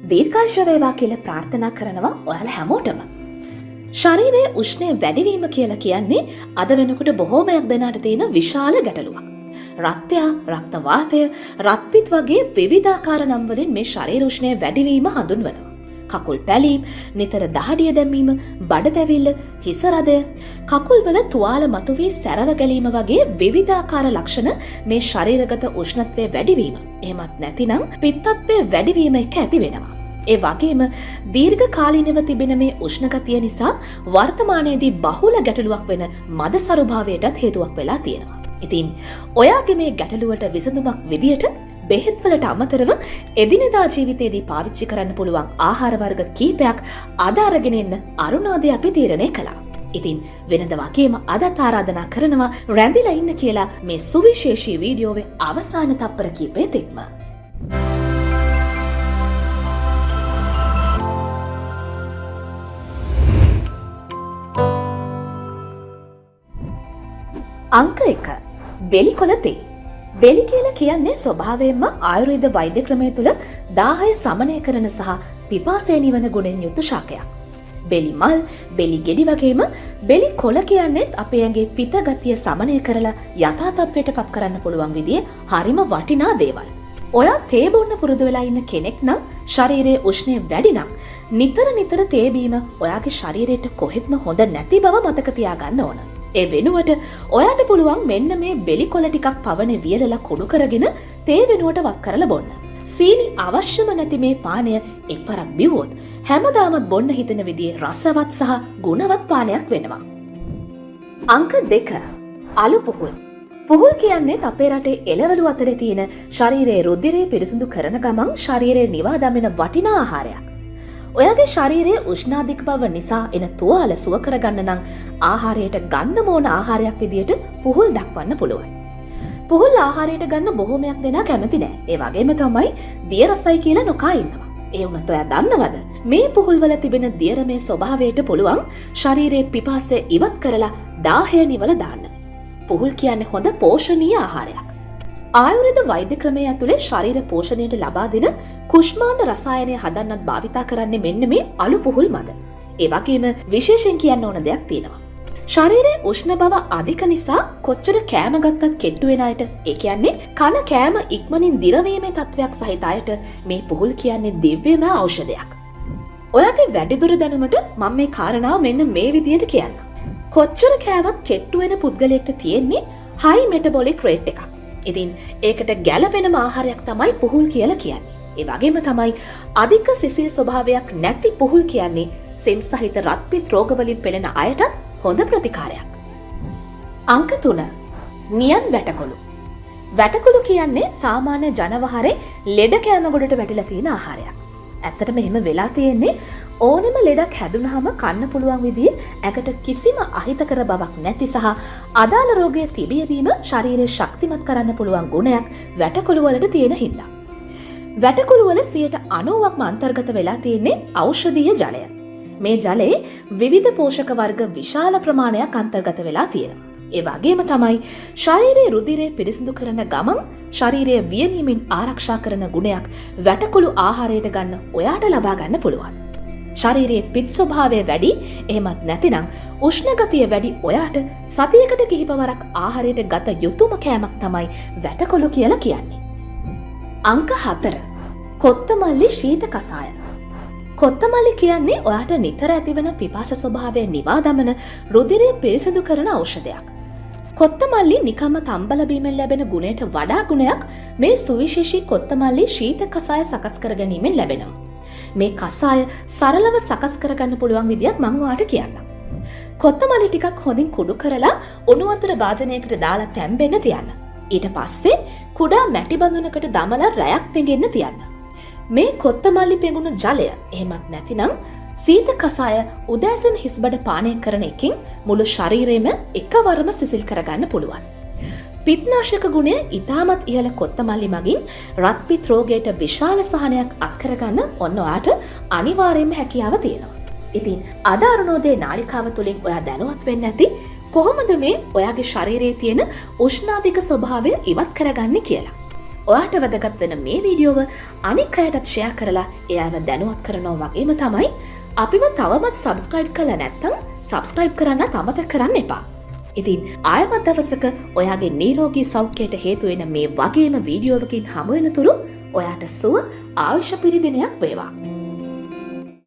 දීර්ඝාෂ වේවා කියලා ප්‍රාර්ථනා කරනවා ඔයාලා හැමෝටම. ශරීරයේ උෂ්ණය වැඩිවීම කියලා කියන්නේ අද වෙනකොට බොහෝමයක් දෙනාට තියෙන විශාල ගැටලුවක්. රක්තය, රක්ත වාතය, රත්පිත් වගේ විවිධාකාර නම් වලින් මේ ශරීර උෂ්ණය වැඩිවීම හඳුන්වනවා. කකුල් පැලීම්, නිතර දහඩිය දැමීම, බඩ දැවිල්ල, හිස රදය, කකුල් වල තුවාල මතුවී සැරව ගැලීම වගේ විවිධාකාර ලක්ෂණ මේ ශරීරගත උෂ්ණත්වයේ වැඩිවීම. එහෙමත් නැතිනම් පිත්තත්වයේ වැඩිවීම එක්ක ඇති වෙනවා. ඒ වගේම දීර්ඝ කාලීනව තිබෙන මේ උෂ්ණගතිය නිසා වර්තමානයේදී බහුල ගැටලුවක් වෙන මදසරු භාවයටත් හේතුවක් වෙලා තියෙනවා. ඉතින් ඔයාගේ මේ ගැටලුවට විසඳුමක් විදියට බෙහෙත් වලට අමතරව එදිනෙදා ජීවිතයේදී පාවිච්චි කරන්න පුළුවන් ආහාර වර්ග කීපයක් අද අරගෙන එන්න අරුණෝදය අපි තීරණය කළා. ඉතින් වෙනද වගේම අදත් ආරාධනා කරනවා රැඳිලා ඉන්න කියලා මේ සුවිශේෂී වීඩියෝවේ අවසාන තප්පර කීපය තෙක්ම. අංක 1. බෙලිකොළ තේ. බෙලි කියලා කියන්නේ ස්වභාවයෙන්ම ආයුර්වේද වෛද්‍ය ක්‍රමය තුළ දාහය සමනය කරන සහ පිපාසය නිවන ගුණෙන් යුතු ශාකයක්. බෙලි මල්, බෙලි ගෙඩි වගේම බෙලි කොළ කියන්නේත් අපේ ඇඟේ පිත ගතිය සමනය කරලා යථා තත්ත්වයට පත් කරන්න පුළුවන් විදිහේ හරිම වටිනා දේවල්. ඔයා තේ බොන්න පුරුදු වෙලා ඉන්න කෙනෙක් නම් ශරීරයේ උෂ්ණය වැඩි නම් නිතර තේ බීම ඔයාගේ ශරීරයට කොහෙත්ම හොඳ නැති බව මතක තියාගන්න ඕන. ඒ වෙනුවට ඔයාට පුළුවන් මෙන්න මේ බෙලි කොළ ටිකක් පවනේ වියලලා කුණු කරගෙන තේ වෙනුවට වක් කරලා බොන්න. සීනි අවශ්‍යම නැති මේ පානය එක්වරක් බිව්වොත් හැමදාමත් බොන්න හිතෙන විදිහේ රසවත් සහ ගුණවත් පානයක් වෙනවා. අංක 2. අලු පුහුල්. පුහුල් කියන්නේ අපේ රටේ එළවලු අතරේ තියෙන ශරීරයේ රුධිරය පිරිසිදු කරන ගමන් ශරීරය නිවා දමන වටිනා ආහාරයක්. ඔයාගේ ශරීරයේ උෂ්ණාධික බව නිසා එන තුවාල සුව කරගන්න නම් ආහාරයට ගන්න ඕන ආහාරයක් විදියට පුහුල් දක්වන්න පුළුවන්. පුහුල් ආහාරයට ගන්න බොහෝමයක් දෙනා කැමති නෑ. ඒ වගේම තමයි දිය රසයි කියලා නොකා ඉන්නවා. ඒ වුණත් ඔයා දන්නවද මේ පුහුල් වල තිබෙන දියරමේ ස්වභාවයට පුළුවන් ශරීරයේ පිපාසය ඉවත් කරලා දාහය නිවල දාන්න. පුහුල් කියන්නේ හොඳ පෝෂණීය ආහාරයක්. ආයුර්වේද වෛද්‍ය ක්‍රමය ඇතුලේ ශරීර පෝෂණයට ලබා දෙන කුෂ්මාණ්ඩ රසායනය හදන්නත් භාවිතා කරන්නේ මෙන්න මේ අලු පුහුල් මද. ඒ වගේම විශේෂයෙන් කියන්න ඕන දෙයක් තියෙනවා. ශරීරයේ උෂ්ණ බව අධික නිසා කොච්චර කෑම ගත්තත් කෙට්ටු වෙන අයට, ඒ කියන්නේ කන කෑම ඉක්මනින් දිරවීමේ තත්වයක් සහිත අයට මේ පුහුල් කියන්නේ දිව්‍යමය ඖෂධයක්. ඔයාගේ වැඩිදුර දැනුමට මම මේ කාරණාව මෙන්න මේ විදියට කියන්නම්. කොච්චර කෑවත් කෙට්ටු වෙන පුද්ගලයෙක්ට තියෙන්නේ හයි මෙටබොලික් රේට් එකක්. ඉතින් ඒකට ගැළපෙනම ආහාරයක් තමයි පුහුල් කියලා කියන්නේ. ඒ වගේම තමයි අධික සිසිල් ස්වභාවයක් නැති පුහුල් කියන්නේ සෙම් සහිත රත්පිත් රෝගවලින් පෙළෙන අයටත් හොඳ ප්‍රතිකාරයක්. අංක 3. නියන් වැටකොළු. වැටකොළු කියන්නේ සාමාන්‍ය ජනවහරේ ලෙඩ කෑම ගොඩට වැටිලා තියෙන ආහාරයක්. ඇත්තටම එහෙම වෙලා තියෙන්නේ ඕනෙම ලෙඩක් හැදුනහම කන්න පුළුවන් විදිහේ ඇකට කිසිම අහිතකර බවක් නැති සහ අදාළ රෝගයේ තිබියදීම ශරීරය ශක්තිමත් කරන්න පුළුවන් ගුණයක් වැටකොළු වලට තියෙන හින්දා. වැටකොළු වල 90%ක්ම අන්තර්ගත වෙලා තියෙන්නේ ඖෂධීය ජලය. මේ ජලයේ විවිධ පෝෂක වර්ග විශාල ප්‍රමාණයක් අන්තර්ගත වෙලා තියෙනවා. ඒ වගේම තමයි ශරීරයේ රුධිරය පිරිසිදු කරන ගමන් ශරීරය වියලීමෙන් ආරක්ෂා කරන ගුණයක් වැටකොළු ආහාරයට ගන්න ඔයාට ලබා ගන්න පුළුවන්. ශරීරයේ පිත් ස්වභාවය වැඩි, එහෙමත් නැතිනම් උෂ්ණ ගතිය වැඩි ඔයාට සතියකට කිහිපවරක් ආහාරයට ගත යුතුම කෑමක් තමයි වැටකොළු කියලා කියන්නේ. අංක 4. කොත්තමල්ලි ශීත කසාය. කොත්තමල්ලි කියන්නේ ඔයාට නිතර ඇතිවන පිපාස ස්වභාවය නිවා දමන රුධිරය පිරිසිදු කරන ඖෂධයක්. කොත්තමල්ලි නිකම්ම තම්බල බීමෙන් ලැබෙන ගුණයට වඩා ගුණයක් මේ සුවිශේෂී කොත්තමල්ලි ශීත කසාය සකස් කර ගැනීමෙන් ලැබෙනවා. මේ කසාය සරලව සකස් කරගන්න පුළුවන් විදියක් මම ඔයාලට කියන්නම්. කොත්තමල්ලි ටිකක් හොඳින් කුඩු කරලා උණු වතුර භාජනයකට දාලා තැම්බෙන්න තියන්න. ඊට පස්සේ කුඩා මැටි බඳුනකට දමලා රැයක් පෙඟෙන්න තියන්න. මේ කොත්තමල්ලි පෙඟුණු ජලය එහෙමත් නැතිනම් සීත කසාය උදෑසන හිස්බඩ පානය කරන එකෙන් මුළු ශරීරයම එකවරම සිසිල් කරගන්න පුළුවන්. පිත්නාශක ගුණය ඉතාමත් ඉහළ කොත්තමල්ලි මගින් රත්පිත් රෝගයට විශාල සහනයක් අත්කරගන්න ඔන්න ඔයාට අනිවාර්යයෙන්ම හැකියාව තියෙනවා. ඉතින් අද අරුණෝදය නාලිකාව තුළින් ඔයා දැනුවත් වෙන්න ඇති කොහොමද මේ ඔයාගේ ශරීරයේ තියෙන උෂ්ණාධික ස්වභාවය ඉවත් කරගන්නේ කියලා. ඔයාට වැදගත් වෙන මේ වීඩියෝව අනික් අයටත් ෂෙයා කරලා එයාව දැනුවත් කරනවා වගේම තමයි අපිව තවමත් සබස්ක්‍රයිබ් කරලා නැත්නම් සබස්ක්‍රයිබ් කරන්න අමතක කරන්න එපා. ඉතින් ආයමත් දවසක ඔයාගේ නිරෝගී සෞඛ්‍යයට හේතු වෙන මේ වගේම වීඩියෝවකින් හමු වෙනතුරු ඔයාට සුව ආයුෂ පිරිදිනයක් වේවා.